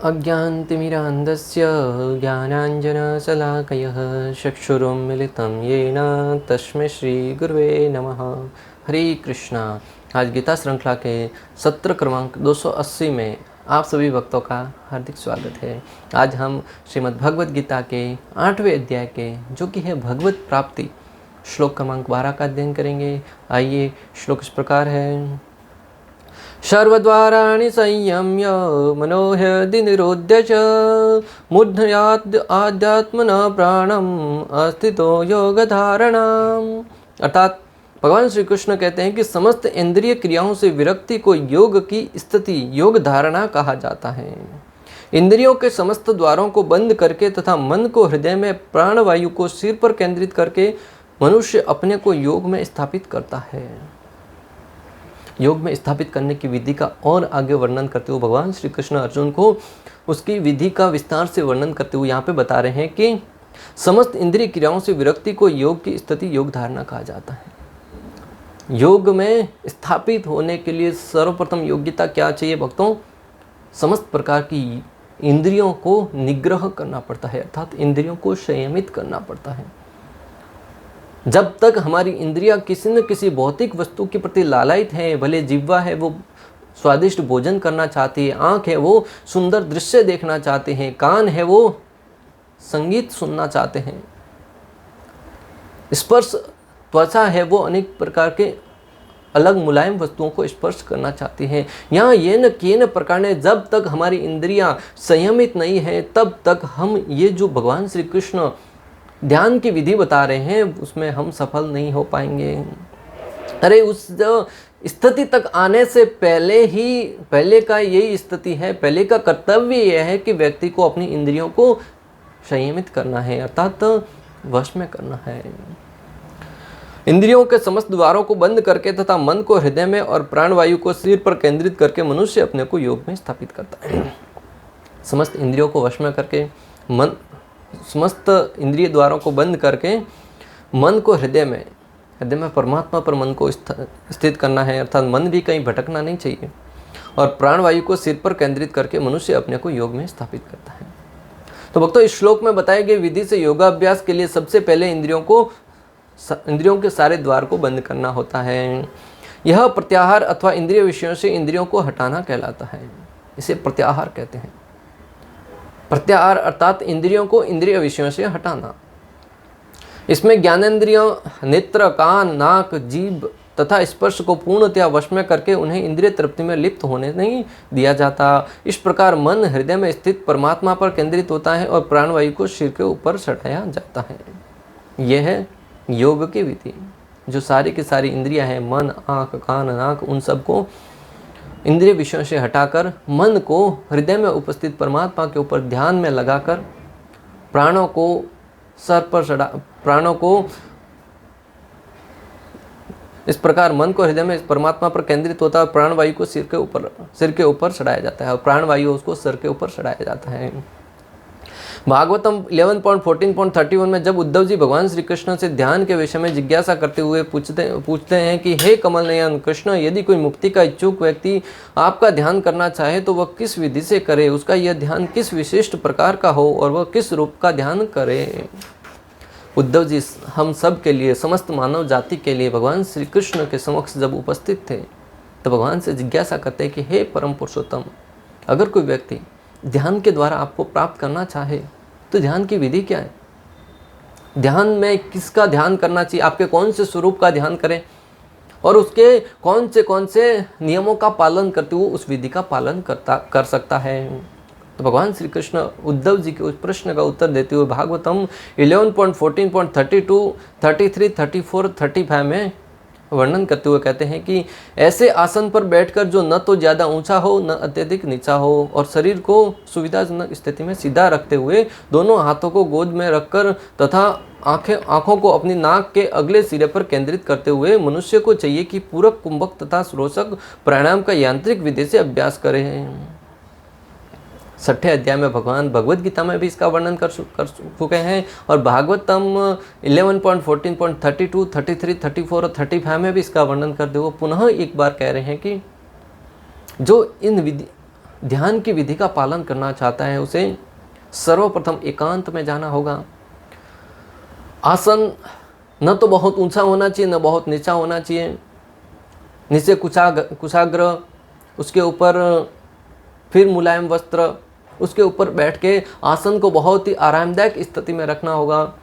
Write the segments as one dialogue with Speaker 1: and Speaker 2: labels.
Speaker 1: अज्ञानतिमिरान्धस्य ज्ञानाञ्जनशलाकयः चक्षुरुन्मिलितं येन तस्मै श्रीगुरुवे नमः। हरे कृष्णा। आज गीता श्रृंखला के सत्र क्रमांक 280 में आप सभी भक्तों का हार्दिक स्वागत है। आज हम श्रीमद् भगवद गीता के 8वें अध्याय के जो कि है भगवत प्राप्ति श्लोक क्रमांक 12 का अध्ययन करेंगे। आइए, श्लोक इस प्रकार है। सर्वद्वाराणि संयम्य मनोह्यदि निरोध्य च मूर्धयात् आध्यात्मनः प्राणम अस्थितो योग धारणाम। अर्थात भगवान श्री कृष्ण कहते हैं कि समस्त इंद्रिय क्रियाओं से विरक्ति को योग की स्थिति, योग धारणा कहा जाता है। इंद्रियों के समस्त द्वारों को बंद करके तथा मन को हृदय में, प्राणवायु को सिर पर केंद्रित करके मनुष्य अपने को योग में स्थापित करता है। योग में स्थापित करने की विधि का और आगे वर्णन करते हुए भगवान श्री कृष्ण अर्जुन को उसकी विधि का विस्तार से वर्णन करते हुए यहाँ पे बता रहे हैं कि समस्त इंद्रिय क्रियाओं से विरक्ति को योग की स्थिति, योग धारणा कहा जाता है। योग में स्थापित होने के लिए सर्वप्रथम योग्यता क्या चाहिए भक्तों? समस्त प्रकार की इंद्रियों को निग्रह करना पड़ता है, अर्थात इंद्रियों को संयमित करना पड़ता है। जब तक हमारी इंद्रियां किसी न किसी भौतिक वस्तु के प्रति लालायित है, भले जिह्वा है वो स्वादिष्ट भोजन करना चाहती है, आँख है वो सुंदर दृश्य देखना चाहते हैं, कान है वो संगीत सुनना चाहते हैं, स्पर्श त्वचा है वो अनेक प्रकार के अलग मुलायम वस्तुओं को स्पर्श करना चाहती हैं। यहाँ ये न केन प्रकार ने जब तक हमारी इंद्रियां संयमित नहीं है तब तक हम ये जो भगवान श्री कृष्ण ध्यान की विधि बता रहे हैं उसमें हम सफल नहीं हो पाएंगे। अरे उस स्थिति तक आने से पहले का यही स्थिति है, पहले का कर्तव्य यह है कि व्यक्ति को अपनी इंद्रियों को संयमित करना है, अर्थात वश में करना है। इंद्रियों के समस्त द्वारों को बंद करके तथा मन को हृदय में और प्राणवायु को सिर पर केंद्रित करके मनुष्य अपने को योग में स्थापित करता है। समस्त इंद्रियों को वश में करके समस्त इंद्रिय द्वारों को बंद करके मन को हृदय में परमात्मा पर मन को स्थित करना है, अर्थात मन भी कहीं भटकना नहीं चाहिए, और प्राणवायु को सिर पर केंद्रित करके मनुष्य अपने को योग में स्थापित करता है। तो भक्तों, इस श्लोक में बताए गए विधि से योगाभ्यास के लिए सबसे पहले इंद्रियों के सारे द्वार को बंद करना होता है। यह प्रत्याहार अथवा इंद्रिय विषयों से इंद्रियों को हटाना कहलाता है। इसे प्रत्याहार कहते हैं। प्रत्याहार अर्थात इंद्रियों को इंद्रिय विषयों से हटाना। इसमें ज्ञानेंद्रियों, नेत्र, कान, नाक, जीभ तथा स्पर्श को पूर्णतया वश में करके उन्हें इंद्रिय तृप्ति में लिप्त होने नहीं दिया जाता। इस प्रकार मन हृदय में स्थित परमात्मा पर केंद्रित होता है और प्राणवायु को सिर के ऊपर चढ़ाया जाता है। यह है योग की विधि। जो सारी की सारी इंद्रियां हैं, मन, आँख, कान, नाक, उन सबको इंद्रिय विषयों से हटाकर मन को हृदय में उपस्थित परमात्मा के ऊपर ध्यान में लगाकर प्राणों को इस प्रकार मन को हृदय में परमात्मा पर केंद्रित होता है। प्राणवायु को सिर के ऊपर चढ़ाया जाता है और प्राणवायु उसको सिर के ऊपर चढ़ाया जाता है। भागवतम 11.14.31 में जब उद्धव जी भगवान श्री कृष्ण से ध्यान के विषय में जिज्ञासा करते हुए पूछते हैं कि हे कमल नयन कृष्ण, यदि कोई मुक्ति का इच्छुक व्यक्ति आपका ध्यान करना चाहे तो वह किस विधि से करे, उसका यह ध्यान किस विशिष्ट प्रकार का हो और वह किस रूप का ध्यान करे। उद्धव जी हम सब के लिए, समस्त मानव जाति के लिए भगवान श्री कृष्ण के समक्ष जब उपस्थित थे तो भगवान से जिज्ञासा करते हैं कि हे परम पुरुषोत्तम, अगर कोई व्यक्ति ध्यान के द्वारा आपको प्राप्त करना चाहे तो ध्यान की विधि क्या है? ध्यान में किसका ध्यान करना चाहिए, आपके कौन से स्वरूप का ध्यान करें और उसके कौन से नियमों का पालन करते हुए उस विधि का पालन कर सकता है। तो भगवान श्री कृष्ण उद्धव जी के उस प्रश्न का उत्तर देते हुए भागवतम 11.14.32, 33, 34, 35 में वर्णन करते हुए कहते हैं कि ऐसे आसन पर बैठकर जो न तो ज़्यादा ऊंचा हो न अत्यधिक नीचा हो और शरीर को सुविधाजनक स्थिति में सीधा रखते हुए दोनों हाथों को गोद में रखकर तथा आँखों को अपनी नाक के अगले सिरे पर केंद्रित करते हुए मनुष्य को चाहिए कि पूरक, कुंभक तथा श्रोषक प्राणायाम का यांत्रिक विधि से अभ्यास करें। 6ठे अध्याय में भगवान भगवद गीता में भी इसका वर्णन कर चुके हैं और भागवतम 11.14.32, 33, 34 और 35 में भी इसका वर्णन करते हुए पुनः एक बार कह रहे हैं कि जो इन ध्यान की विधि का पालन करना चाहता है, उसे सर्वप्रथम एकांत में जाना होगा। आसन न तो बहुत ऊंचा होना चाहिए, न बहुत नीचा होना चाहिए। नीचे कुशाग्र, उसके ऊपर फिर मुलायम वस्त्र, उसके ऊपर बैठ के आसन को बहुत ही आरामदायक स्थिति में रखना होगा।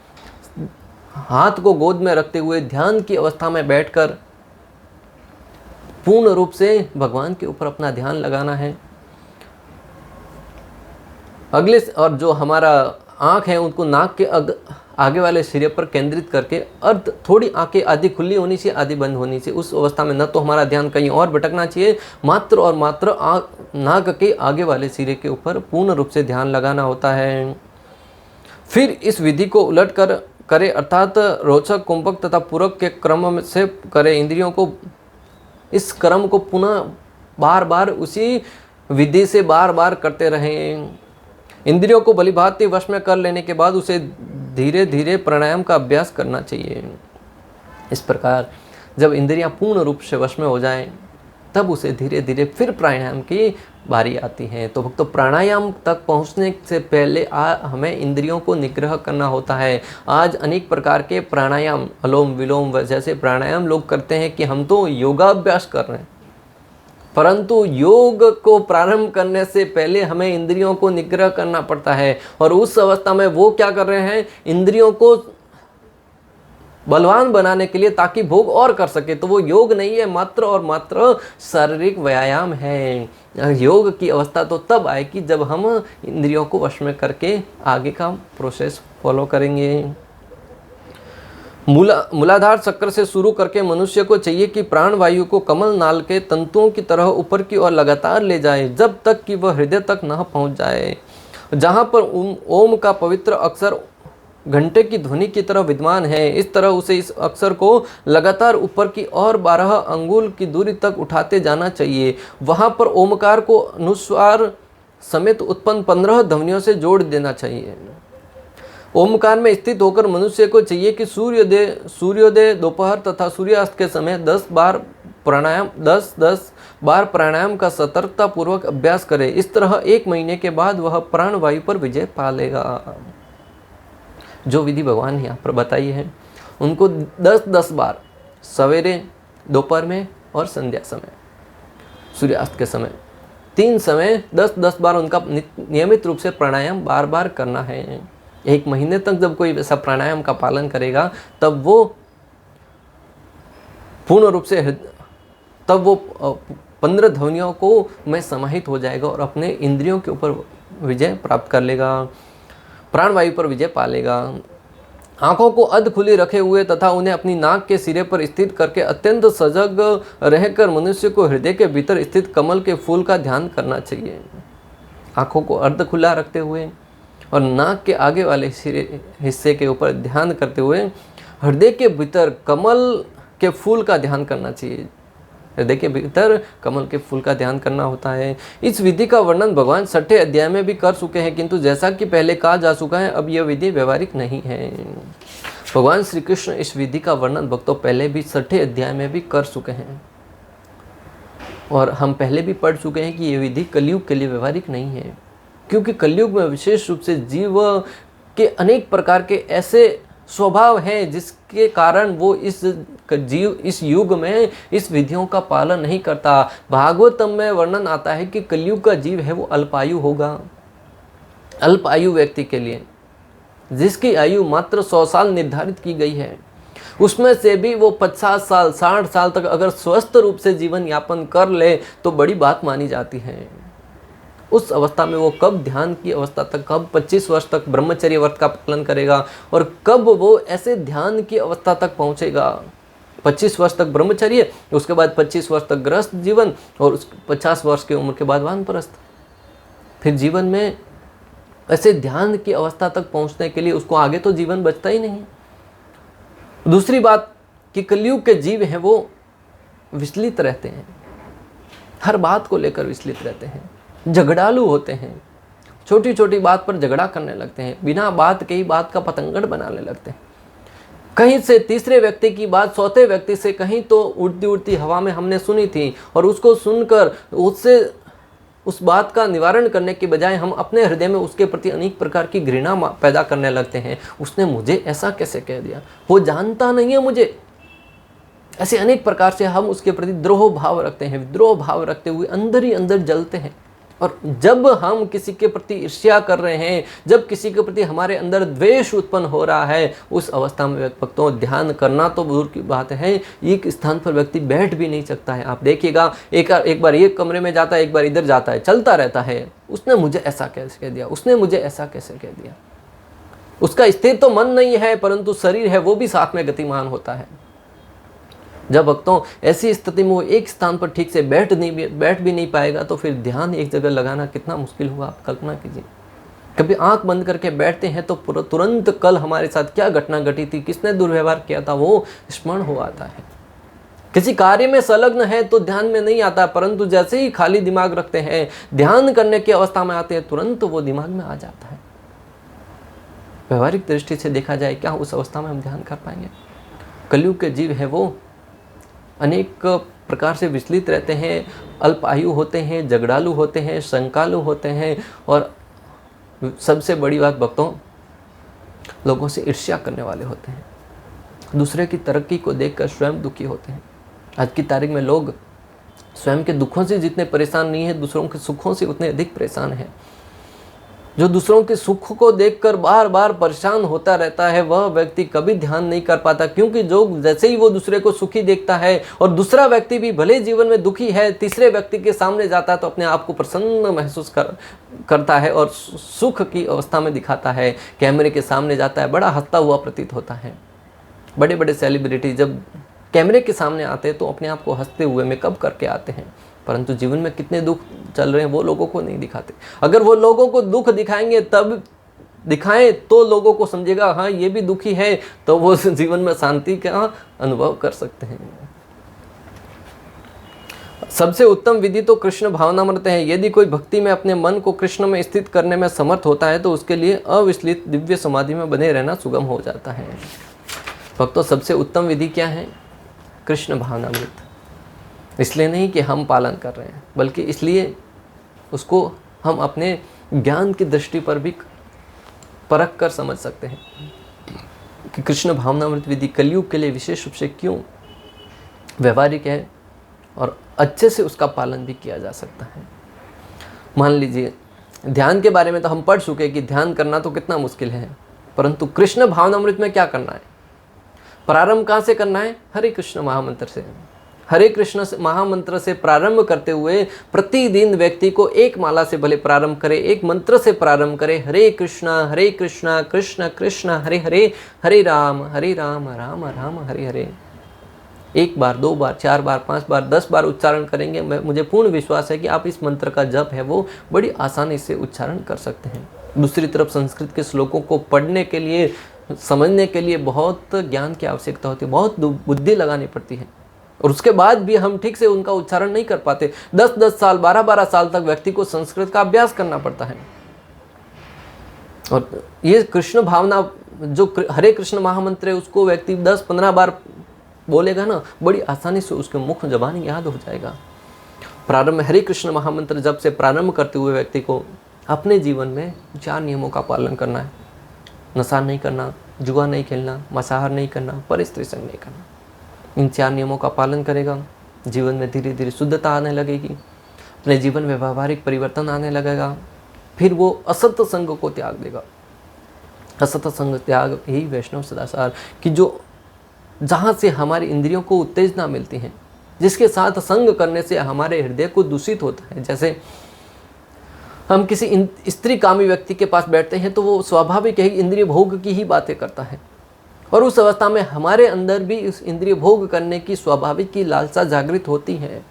Speaker 1: हाथ को गोद में रखते हुए ध्यान की अवस्था में बैठकर पूर्ण रूप से भगवान के ऊपर अपना ध्यान लगाना है। अगले और जो हमारा आँख है उनको नाक के आगे वाले सिरे पर केंद्रित करके थोड़ी आंखें आधी खुली होनी चाहिए, आधी बंद होनी चाहिए। उस अवस्था में न तो हमारा ध्यान कहीं और भटकना चाहिए, मात्र और मात्र नाक के आगे वाले सिरे के ऊपर पूर्ण रूप से ध्यान लगाना होता है। फिर इस विधि को उलट कर करे, अर्थात रोचक, कुंभक तथा पूरक के क्रम से करे। इंद्रियों को इस क्रम को पुनः बार बार उसी विधि से बार बार करते रहें। इंद्रियों को भलीभांति वश में कर लेने के बाद उसे धीरे धीरे प्राणायाम का अभ्यास करना चाहिए। इस प्रकार जब इंद्रियां पूर्ण रूप से वश में हो जाएं, तब उसे धीरे धीरे फिर प्राणायाम की बारी आती है। तो भक्तों, प्राणायाम तक पहुंचने से पहले हमें इंद्रियों को निग्रह करना होता है। आज अनेक प्रकार के प्राणायाम, अनुलोम विलोम जैसे प्राणायाम लोग करते हैं कि हम तो योगाभ्यास कर रहे हैं, परंतु योग को प्रारंभ करने से पहले हमें इंद्रियों को निग्रह करना पड़ता है। और उस अवस्था में वो क्या कर रहे हैं, इंद्रियों को बलवान बनाने के लिए, ताकि भोग और कर सके। तो वो योग नहीं है, मात्र और मात्र शारीरिक व्यायाम है। योग की अवस्था तो तब आएगी जब हम इंद्रियों को वश में करके आगे का प्रोसेस फॉलो करेंगे। मूलाधार चक्र से शुरू करके मनुष्य को चाहिए कि प्राण वायु को कमल नाल के तंतुओं की तरह ऊपर की ओर लगातार ले जाए, जब तक कि वह हृदय तक न पहुंच जाए, जहां पर ओम का पवित्र अक्षर घंटे की ध्वनि की तरह विद्यमान है। इस तरह उसे इस अक्षर को लगातार ऊपर की ओर 12 अंगुल की दूरी तक उठाते जाना चाहिए। वहां पर ओमकार को अनुस्वार समेत उत्पन्न 15 ध्वनियों से जोड़ देना चाहिए। ओमकार में स्थित होकर मनुष्य को चाहिए कि सूर्योदय, दोपहर तथा सूर्यास्त के समय 10 बार प्राणायाम का सतर्कता पूर्वक अभ्यास करे। इस तरह 1 महीने के बाद वह प्राण वायु पर विजय पा लेगा। जो विधि भगवान ने यहाँ पर बताई है, उनको 10-10 बार सवेरे, दोपहर में और संध्या समय, सूर्यास्त के समय, 3 समय 10-10 बार उनका नियमित रूप से प्राणायाम बार बार करना है। 1 महीने तक जब कोई ऐसा प्राणायाम का पालन करेगा, तब वो पूर्ण रूप से 15 ध्वनियों को में समाहित हो जाएगा और अपने इंद्रियों के ऊपर विजय प्राप्त कर लेगा, प्राणवायु पर विजय पा लेगा। आंखों को अध खुली रखे हुए तथा उन्हें अपनी नाक के सिरे पर स्थित करके अत्यंत सजग रहकर मनुष्य को हृदय के भीतर स्थित कमल के फूल का ध्यान करना चाहिए। आंखों को अर्ध खुला रखते हुए और नाक के आगे वाले हिस्से के ऊपर ध्यान करते हुए हृदय के भीतर कमल के फूल का ध्यान करना चाहिए। हृदय के भीतर कमल के फूल का ध्यान करना होता है। इस विधि का वर्णन भगवान 6ठे अध्याय में भी कर चुके हैं, किंतु जैसा कि पहले कहा जा चुका है, अब यह विधि व्यवहारिक नहीं है। भगवान श्री कृष्ण इस विधि का वर्णन भक्तों पहले भी 6ठे अध्याय में भी कर चुके हैं, और हम पहले भी पढ़ चुके हैं कि यह विधि कलयुग के लिए व्यवहारिक नहीं है, क्योंकि कलयुग में विशेष रूप से जीव के अनेक प्रकार के ऐसे स्वभाव हैं जिसके कारण वो इस युग में इस विधियों का पालन नहीं करता। भागवतम में वर्णन आता है कि कलयुग का जीव है वो अल्पायु होगा। अल्पायु व्यक्ति के लिए जिसकी आयु मात्र 100 साल निर्धारित की गई है, उसमें से भी वो 50 साल 60 साल तक अगर स्वस्थ रूप से जीवन यापन कर ले तो बड़ी बात मानी जाती है। उस अवस्था में वो कब ध्यान की अवस्था तक, कब 25 वर्ष तक ब्रह्मचर्य व्रत का पालन करेगा और कब वो ऐसे ध्यान की अवस्था तक पहुंचेगा। 25 वर्ष तक ब्रह्मचर्य, उसके बाद 25 वर्ष तक गृहस्थ जीवन और 50 वर्ष की उम्र के बाद वानप्रस्थ। फिर जीवन में ऐसे ध्यान की अवस्था तक पहुंचने के लिए उसको आगे तो जीवन बचता ही नहीं। दूसरी बात कि कलयुग के जीव हैं वो विचलित रहते हैं, हर बात को लेकर विचलित रहते हैं, झगड़ालू होते हैं, छोटी छोटी बात पर झगड़ा करने लगते हैं, बिना बात के ही बात का पतंगड़ बनाने लगते हैं। कहीं से तीसरे व्यक्ति की बात चौथे व्यक्ति से कहीं तो उड़ती उड़ती हवा में हमने सुनी थी और उसको सुनकर उससे उस बात का निवारण करने के बजाय हम अपने हृदय में उसके प्रति अनेक प्रकार की घृणा पैदा करने लगते हैं। उसने मुझे ऐसा कैसे कह दिया, वो जानता नहीं है मुझे। ऐसे अनेक प्रकार से हम उसके प्रति द्रोह भाव रखते हैं। विद्रोह भाव रखते हुए अंदर ही अंदर जलते हैं। और जब हम किसी के प्रति ईर्ष्या कर रहे हैं, जब किसी के प्रति हमारे अंदर द्वेष उत्पन्न हो रहा है, उस अवस्था में भक्तों ध्यान करना तो दूर की बात है, एक स्थान पर व्यक्ति बैठ भी नहीं सकता है। आप देखिएगा, एक बार एक कमरे में जाता है, एक बार इधर जाता है, चलता रहता है। उसने मुझे ऐसा कैसे कह दिया, उसने मुझे ऐसा कैसे कह दिया। उसका स्थिर तो मन नहीं है, परंतु शरीर है वो भी साथ में गतिमान होता है। जब भक्तों ऐसी स्थिति में वो एक स्थान पर ठीक से बैठ भी नहीं पाएगा, तो फिर ध्यान एक जगह लगाना कितना मुश्किल होगा, आप कल्पना कीजिए। कभी आंख बंद करके बैठते हैं तो तुरंत कल हमारे साथ क्या घटना घटी थी, किसने दुर्व्यवहार किया था, वो स्मरण हो आता है। किसी कार्य में संलग्न है तो ध्यान में नहीं आता, परंतु जैसे ही खाली दिमाग रखते हैं, ध्यान करने की अवस्था में आते हैं, तुरंत वो दिमाग में आ जाता है। व्यवहारिक दृष्टि से देखा जाए, क्या उस अवस्था में हम ध्यान कर पाएंगे? कलयुग के जीव है वो अनेक प्रकार से विचलित रहते हैं, अल्पायु होते हैं, झगड़ालू होते हैं, शंकालु होते हैं, और सबसे बड़ी बात भक्तों, लोगों से ईर्ष्या करने वाले होते हैं। दूसरे की तरक्की को देखकर स्वयं दुखी होते हैं। आज की तारीख में लोग स्वयं के दुखों से जितने परेशान नहीं है, दूसरों के सुखों से उतने अधिक परेशान हैं। जो दूसरों के सुख को देखकर बार बार परेशान होता रहता है, वह व्यक्ति कभी ध्यान नहीं कर पाता, क्योंकि जो जैसे ही वो दूसरे को सुखी देखता है, और दूसरा व्यक्ति भी भले जीवन में दुखी है, तीसरे व्यक्ति के सामने जाता है तो अपने आप को प्रसन्न महसूस करता है और सुख की अवस्था में दिखाता है। कैमरे के सामने जाता है, बड़ा हंसता हुआ प्रतीत होता है। बड़े बड़े सेलिब्रिटी जब कैमरे के सामने आते हैं तो अपने आप को हंसते हुए मेकअप करके आते हैं, परंतु जीवन में कितने दुख चल रहे हैं वो लोगों को नहीं दिखाते। अगर वो लोगों को दुख दिखाएंगे, तब दिखाएं तो लोगों को समझेगा हाँ ये भी दुखी है, तो वो जीवन में शांति का अनुभव कर सकते हैं। सबसे उत्तम विधि तो कृष्ण भावनामृत है। यदि कोई भक्ति में अपने मन को कृष्ण में स्थित करने में समर्थ होता है तो उसके लिए अविचलित दिव्य समाधि में बने रहना सुगम हो जाता है। भक्तों, सबसे उत्तम विधि क्या है? कृष्ण भावनामृत। इसलिए नहीं कि हम पालन कर रहे हैं, बल्कि इसलिए उसको हम अपने ज्ञान की दृष्टि पर भी परख कर समझ सकते हैं कि कृष्ण भावनामृत विधि कलयुग के लिए विशेष रूप से क्यों व्यवहारिक है और अच्छे से उसका पालन भी किया जा सकता है। मान लीजिए, ध्यान के बारे में तो हम पढ़ चुके कि ध्यान करना तो कितना मुश्किल है, परंतु कृष्ण भावनामृत में क्या करना है? प्रारंभ कहाँ से करना है? हरे कृष्ण महामंत्र से। हरे कृष्ण महामंत्र से प्रारंभ करते हुए प्रतिदिन व्यक्ति को एक माला से भले प्रारंभ करे, एक मंत्र से प्रारंभ करे। हरे कृष्णा कृष्ण कृष्ण हरे हरे, हरे राम राम राम हरे हरे। 1 बार, 2 बार, 4 बार, 5 बार, 10 बार उच्चारण करेंगे, मुझे पूर्ण विश्वास है कि आप इस मंत्र का जप है वो बड़ी आसानी से उच्चारण कर सकते हैं। दूसरी तरफ संस्कृत के श्लोकों को पढ़ने के लिए, समझने के लिए बहुत ज्ञान की आवश्यकता होती है, बहुत बुद्धि लगानी पड़ती है, और उसके बाद भी हम ठीक से उनका उच्चारण नहीं कर पाते। 10-10 साल, 12-12 साल तक व्यक्ति को संस्कृत का अभ्यास करना पड़ता है। और ये कृष्ण भावना, जो हरे कृष्ण महामंत्र है, उसको व्यक्ति 10-15 बार बोलेगा ना, बड़ी आसानी से उसके मुख जबान याद हो जाएगा। प्रारंभ में हरे कृष्ण महामंत्र जब से प्रारंभ करते हुए व्यक्ति को अपने जीवन में 4 नियमों का पालन करना है। नशा नहीं करना, जुआ नहीं खेलना, मांसाहार नहीं करना, परस्त्री संग नहीं करना। इन 4 नियमों का पालन करेगा, जीवन में धीरे धीरे शुद्धता आने लगेगी, अपने जीवन में व्यावहारिक परिवर्तन आने लगेगा। फिर वो असत संग को त्याग देगा। असत संग त्याग यही वैष्णव सदाचार कि जो जहाँ से हमारी इंद्रियों को उत्तेजना मिलती है, जिसके साथ संग करने से हमारे हृदय को दूषित होता है। जैसे हम किसी स्त्री कामी व्यक्ति के पास बैठते हैं तो वो स्वाभाविक है इंद्रिय भोग की ही बातें करता है, और उस अवस्था में हमारे अंदर भी इस इंद्रिय भोग करने की स्वाभाविक की लालसा जागृत होती है।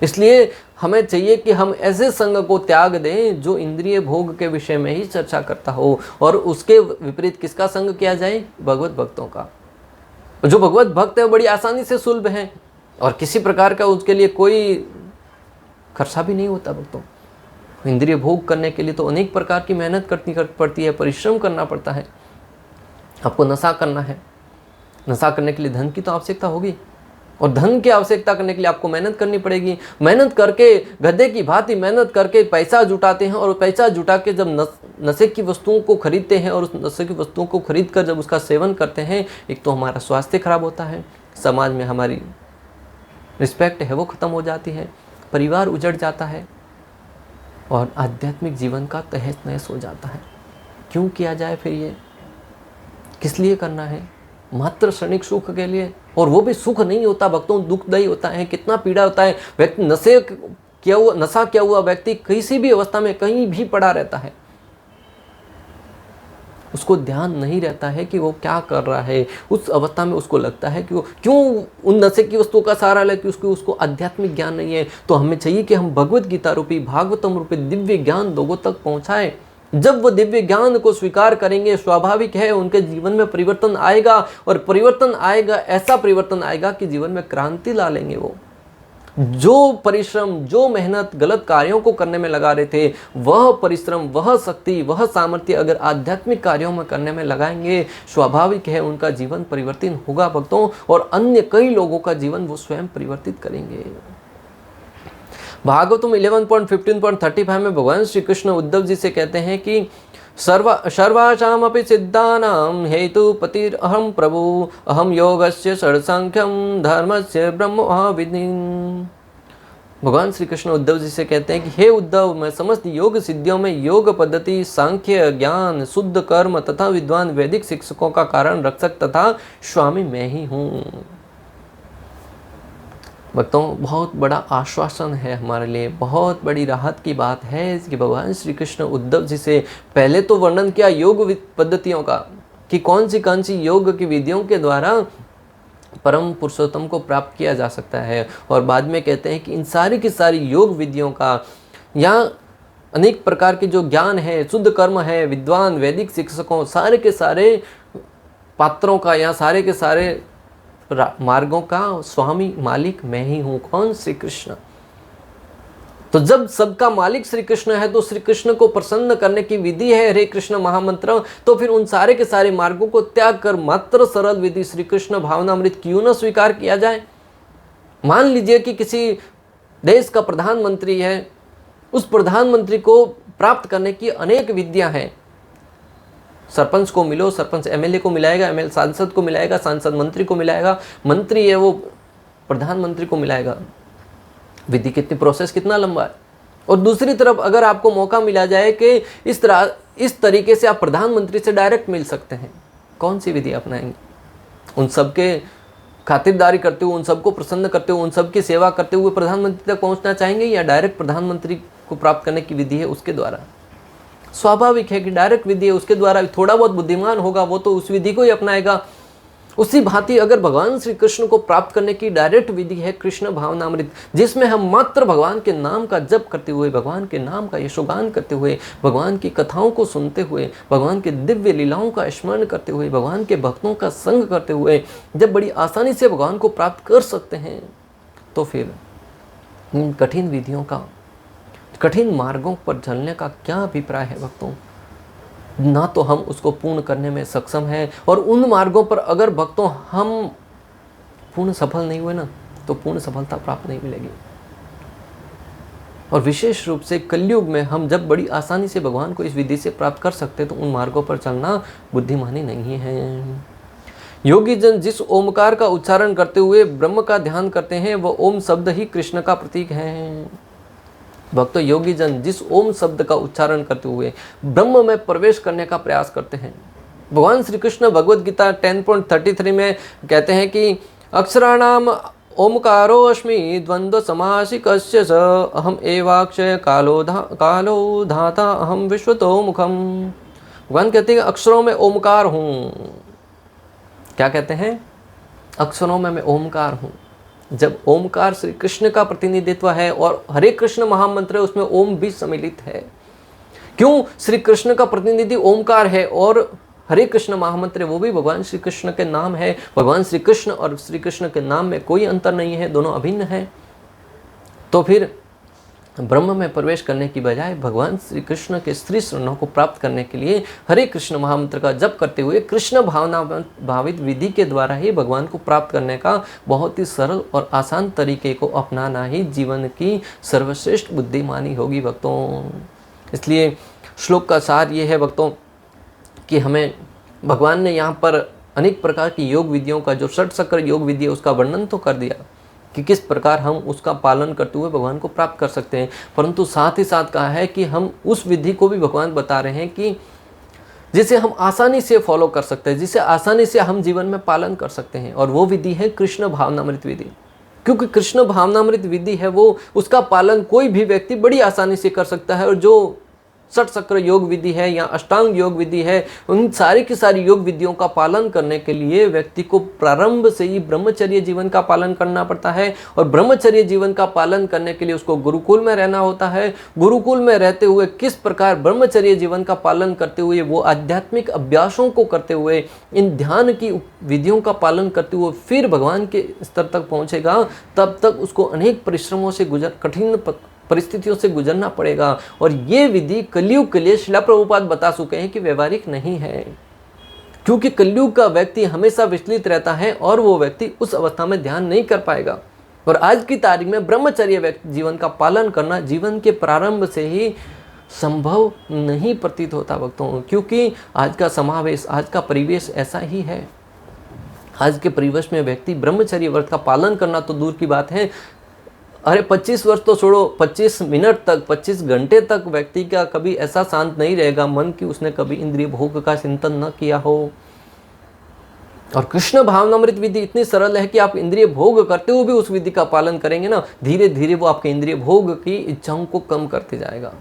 Speaker 1: इसलिए हमें चाहिए कि हम ऐसे संग को त्याग दें जो इंद्रिय भोग के विषय में ही चर्चा करता हो, और उसके विपरीत किसका संग किया जाए? भगवत भक्तों का। जो भगवत भक्त है बड़ी आसानी से सुलभ है, और किसी प्रकार का उसके लिए कोई खर्चा भी नहीं होता। भक्तों, इंद्रिय भोग करने के लिए तो अनेक प्रकार की मेहनत करनी पड़ती है, परिश्रम करना पड़ता है। आपको नशा करना है, नशा करने के लिए धन की तो आवश्यकता होगी, और धन की आवश्यकता करने के लिए आपको मेहनत करनी पड़ेगी। मेहनत करके गधे की भांति मेहनत करके पैसा जुटाते हैं, और पैसा जुटा के जब नशे की वस्तुओं को खरीदते हैं और उस नशे की वस्तुओं को खरीद कर जब उसका सेवन करते हैं, एक तो हमारा स्वास्थ्य खराब होता है, समाज में हमारी रिस्पेक्ट है वो ख़त्म हो जाती है, परिवार उजड़ जाता है और आध्यात्मिक जीवन का तहस नहस हो जाता है। क्यों किया जाए फिर ये? किस लिए करना है? मात्र क्षणिक सुख के लिए, और वो भी सुख नहीं होता भक्तों, दुखदायी होता है। कितना पीड़ा होता है। व्यक्ति नशा किया हुआ व्यक्ति किसी भी अवस्था में कहीं भी पड़ा रहता है, उसको ध्यान नहीं रहता है कि वो क्या कर रहा है। उस अवस्था में उसको लगता है कि वो क्यों उन नशे की वस्तुओं का सहारा ले, कि उसको आध्यात्मिक ज्ञान नहीं है। तो हमें चाहिए कि हम भगवत गीता रूपी, भागवतम रूपी दिव्य ज्ञान लोगों तक पहुंचाएं। जब वो दिव्य ज्ञान को स्वीकार करेंगे, स्वाभाविक है उनके जीवन में परिवर्तन आएगा, और परिवर्तन आएगा, ऐसा परिवर्तन आएगा कि जीवन में क्रांति ला लेंगे। वो जो परिश्रम, जो मेहनत गलत कार्यों को करने में लगा रहे थे, वह परिश्रम, वह शक्ति, वह सामर्थ्य अगर आध्यात्मिक कार्यों में करने में लगाएंगे, स्वाभाविक है उनका जीवन परिवर्तित होगा भक्तों, और अन्य कई लोगों का जीवन वो स्वयं परिवर्तित करेंगे। भागवतम 11.15.35 में भगवान श्री कृष्ण उद्धव जी से कहते हैं कि सर्वासामपि सिद्धानां हेतुपतिरहं प्रभु, अहम योगस्य षड्संख्यं धर्मस्य ब्रह्मविद्धिं। भगवान श्री कृष्ण उद्धव जी से कहते हैं कि हे उद्धव, मैं समस्त योग सिद्धियों में योग पद्धति, सांख्य, ज्ञान, शुद्ध कर्म तथा विद्वान वैदिक शिक्षकों का कारण, रक्षक तथा स्वामी मैं ही हूँ। भक्तों, बहुत बड़ा आश्वासन है हमारे लिए, बहुत बड़ी राहत की बात है कि भगवान श्री कृष्ण उद्धव जी से पहले तो वर्णन किया योग पद्धतियों का, कि कौन सी योग की विधियों के द्वारा परम पुरुषोत्तम को प्राप्त किया जा सकता है, और बाद में कहते हैं कि इन सारी की सारी योग विधियों का, यहाँ अनेक प्रकार के जो ज्ञान है, शुद्ध कर्म है, विद्वान वैदिक शिक्षकों, सारे के सारे पात्रों का, या सारे के सारे मार्गों का स्वामी मालिक मैं ही हूं। कौन? श्री कृष्ण। तो जब सबका मालिक श्री कृष्ण है, तो श्री कृष्ण को प्रसन्न करने की विधि है हरे कृष्ण महामंत्र। तो फिर उन सारे के सारे मार्गों को त्याग कर मात्र सरल विधि श्री कृष्ण भावनामृत क्यों न स्वीकार किया जाए? मान लीजिए कि किसी देश का प्रधानमंत्री है, उस प्रधानमंत्री को प्राप्त करने की अनेक विधियां हैं। सरपंच को मिलो, सरपंच एमएलए को मिलाएगा, एमएलए सांसद को मिलाएगा, सांसद मंत्री को मिलाएगा, मंत्री है वो प्रधानमंत्री को मिलाएगा। विधि कितनी, प्रोसेस कितना लंबा है। और दूसरी तरफ अगर आपको मौका मिला जाए कि इस तरीके से आप प्रधानमंत्री से डायरेक्ट मिल सकते हैं, कौन सी विधि अपनाएंगे? उन सबके खातिरदारी करते हुए, उन सबको प्रसन्न करते हुए, उन सबकी सेवा करते हुए प्रधानमंत्री तक पहुंचना चाहेंगे, या डायरेक्ट प्रधानमंत्री को प्राप्त करने की विधि है उसके द्वारा? स्वाभाविक है कि डायरेक्ट विधि है, उसके द्वारा थोड़ा बहुत बुद्धिमान होगा वो तो उस विधि को ही अपनाएगा। उसी भांति अगर भगवान श्री कृष्ण को प्राप्त करने की डायरेक्ट विधि है कृष्ण भावनामृत, जिसमें हम मात्र भगवान के नाम का जप करते हुए, भगवान के नाम का यशोगान करते हुए, भगवान की कथाओं को सुनते हुए, भगवान के दिव्य लीलाओं का स्मरण करते हुए, भगवान के भक्तों का संग करते हुए जब बड़ी आसानी से भगवान को प्राप्त कर सकते हैं, तो फिर इन कठिन विधियों का, कठिन मार्गों पर चलने का क्या अभिप्राय है भक्तों? ना तो हम उसको पूर्ण करने में सक्षम हैं, और उन मार्गों पर अगर भक्तों हम पूर्ण सफल नहीं हुए ना, तो पूर्ण सफलता प्राप्त नहीं मिलेगी। और विशेष रूप से कलयुग में हम जब बड़ी आसानी से भगवान को इस विधि से प्राप्त कर सकते, तो उन मार्गों पर चलना बुद्धिमानी नहीं है। योगी जन जिस ओमकार का उच्चारण करते हुए ब्रह्म का ध्यान करते हैं, वह ओम शब्द ही कृष्ण का प्रतीक है। भक्तों, योगी जन जिस ओम शब्द का उच्चारण करते हुए ब्रह्म में प्रवेश करने का प्रयास करते हैं, भगवान श्री कृष्ण भगवद गीता 10.33 में कहते हैं कि अक्षराणाम ओमकारो अस्मि द्वंद्व समासिकस्य स अहम एवाक्षय कालो धाता अहम विश्वतो मुखम। भगवान कहते हैं अक्षरों में ओमकार हूँ। क्या कहते हैं? अक्षरों में मैं ओमकार हूँ। जब ओमकार श्री कृष्ण का प्रतिनिधित्व है और हरे कृष्ण महामंत्र उसमें ओम भी सम्मिलित है। क्यों? श्री कृष्ण का प्रतिनिधि ओमकार है और हरे कृष्ण महामंत्र वो भी भगवान श्री कृष्ण के नाम है। भगवान श्री कृष्ण और श्री कृष्ण के नाम में कोई अंतर नहीं है, दोनों अभिन्न है। तो फिर ब्रह्म में प्रवेश करने की बजाय भगवान श्री कृष्ण के श्री चरणों को प्राप्त करने के लिए हरे कृष्ण महामंत्र का जप करते हुए कृष्ण भावना भावित विधि के द्वारा ही भगवान को प्राप्त करने का बहुत ही सरल और आसान तरीके को अपनाना ही जीवन की सर्वश्रेष्ठ बुद्धिमानी होगी भक्तों। इसलिए श्लोक का सार ये है भक्तों कि हमें भगवान ने यहाँ पर अनेक प्रकार की योग विधियों का, जो षट चक्र योग विधि है, उसका वर्णन तो कर दिया कि किस प्रकार हम उसका पालन करते हुए भगवान को प्राप्त कर सकते हैं, परंतु साथ ही साथ कहा है कि हम उस विधि को भी भगवान बता रहे हैं कि जिसे हम आसानी से फॉलो कर सकते हैं, जिसे आसानी से हम जीवन में पालन कर सकते हैं, और वो विधि है कृष्ण भावनामृत विधि। क्योंकि कृष्ण भावनामृत विधि है वो, उसका पालन कोई भी व्यक्ति बड़ी आसानी से कर सकता है। और जो षट चक्र योग विधि है या अष्टांग योग विधि है, उन सारी की सारी योग विधियों का पालन करने के लिए व्यक्ति को प्रारंभ से ही ब्रह्मचर्य जीवन का पालन करना पड़ता है। और ब्रह्मचर्य जीवन का पालन करने के लिए उसको गुरुकुल में रहना होता है। गुरुकुल में रहते हुए किस प्रकार ब्रह्मचर्य जीवन का पालन करते हुए वो आध्यात्मिक अभ्यासों को करते हुए, इन ध्यान की विधियों का पालन करते हुए फिर भगवान के स्तर तक पहुंचेगा, तब तक उसको अनेक परिश्रमों से कठिन परिस्थितियों से गुजरना पड़ेगा। और ये विधि कलयुग के लिए श्रील प्रभुपाद बता चुके हैं कि व्यवहारिक नहीं है, क्योंकि कलयुग का व्यक्ति हमेशा विचलित रहता है और वो व्यक्ति उस अवस्था में ध्यान नहीं कर पाएगा। और आज की तारीख में ब्रह्मचर्य जीवन का पालन करना जीवन के प्रारंभ से ही संभव नहीं प्रतीत होता भक्तों, क्योंकि आज का समावेश, आज का परिवेश ऐसा ही है। आज के परिवेश में व्यक्ति ब्रह्मचर्य व्रत का पालन करना तो दूर की बात है, अरे 25 वर्ष तो छोड़ो, 25 मिनट तक, 25 घंटे तक व्यक्ति का कभी ऐसा शांत नहीं रहेगा मन कि उसने कभी इंद्रिय भोग का चिंतन न किया हो। और कृष्ण भावनामृत विधि इतनी सरल है कि आप इंद्रिय भोग करते हुए भी उस विधि का पालन करेंगे ना, धीरे धीरे वो आपके इंद्रिय भोग की इच्छाओं को कम करते जाएगा।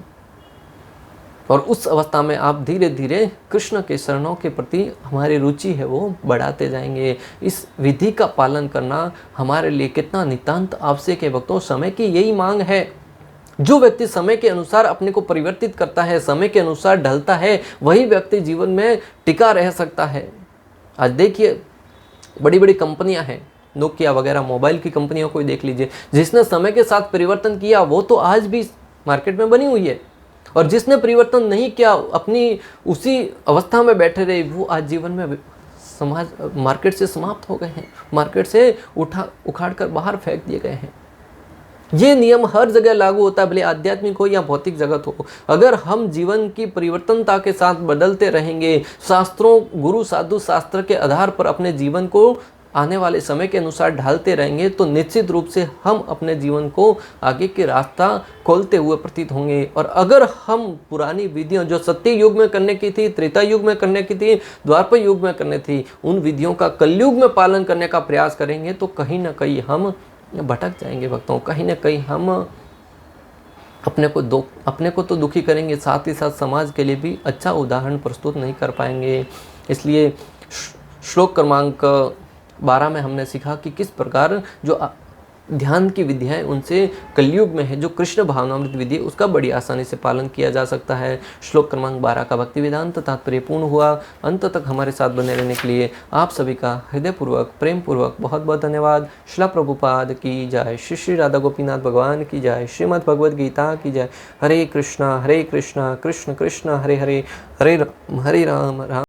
Speaker 1: और उस अवस्था में आप धीरे धीरे कृष्ण के शरणों के प्रति हमारी रुचि है वो बढ़ाते जाएंगे। इस विधि का पालन करना हमारे लिए कितना नितांत आवश्यक है भक्तों। समय की यही मांग है। जो व्यक्ति समय के अनुसार अपने को परिवर्तित करता है, समय के अनुसार ढलता है, वही व्यक्ति जीवन में टिका रह सकता है। आज देखिए बड़ी बड़ी कंपनियां हैं, नोकिया वगैरह मोबाइल की कंपनियों को देख लीजिए, जिसने समय के साथ परिवर्तन किया वो तो आज भी मार्केट में बनी हुई है, और जिसने परिवर्तन नहीं किया, अपनी उसी अवस्था में बैठे रहे, वो आज जीवन में समाज मार्केट से समाप्त हो गए हैं, मार्केट से उखाड़ कर बाहर फेंक दिए गए हैं। ये नियम हर जगह लागू होता है, भले आध्यात्मिक हो या भौतिक जगत हो। अगर हम जीवन की परिवर्तनता के साथ बदलते रहेंगे, शास्त्रों, गुरु साधु शास्त्र के आधार पर अपने जीवन को आने वाले समय के अनुसार ढालते रहेंगे, तो निश्चित रूप से हम अपने जीवन को आगे के रास्ता खोलते हुए प्रतीत होंगे। और अगर हम पुरानी विधियों जो सत्य युग में करने की थी, त्रेता युग में करने की थी, द्वापर युग में करने थी, उन विधियों का कलयुग में पालन करने का प्रयास करेंगे, तो कहीं ना कहीं हम भटक जाएंगे भक्तों। कहीं ना कहीं हम अपने को तो दुखी करेंगे, साथ ही साथ समाज के लिए भी अच्छा उदाहरण प्रस्तुत नहीं कर पाएंगे। इसलिए श्लोक क्रमांक 12 में हमने सीखा कि किस प्रकार जो ध्यान की विधियाँ उनसे कलयुग में है जो कृष्ण भावनामृत विधि, उसका बड़ी आसानी से पालन किया जा सकता है। श्लोक क्रमांक 12 का भक्ति वेदांत तात्पर्य पूर्ण हुआ। अंत तक हमारे साथ बने रहने के लिए आप सभी का हृदयपूर्वक प्रेम पूर्वक बहुत बहुत धन्यवाद। श्रील प्रभुपाद की जय, श्री श्री राधा गोपीनाथ भगवान की जय, श्रीमद् भगवद गीता की जय। हरे कृष्णा कृष्ण कृष्ण हरे हरे, हरे राम राम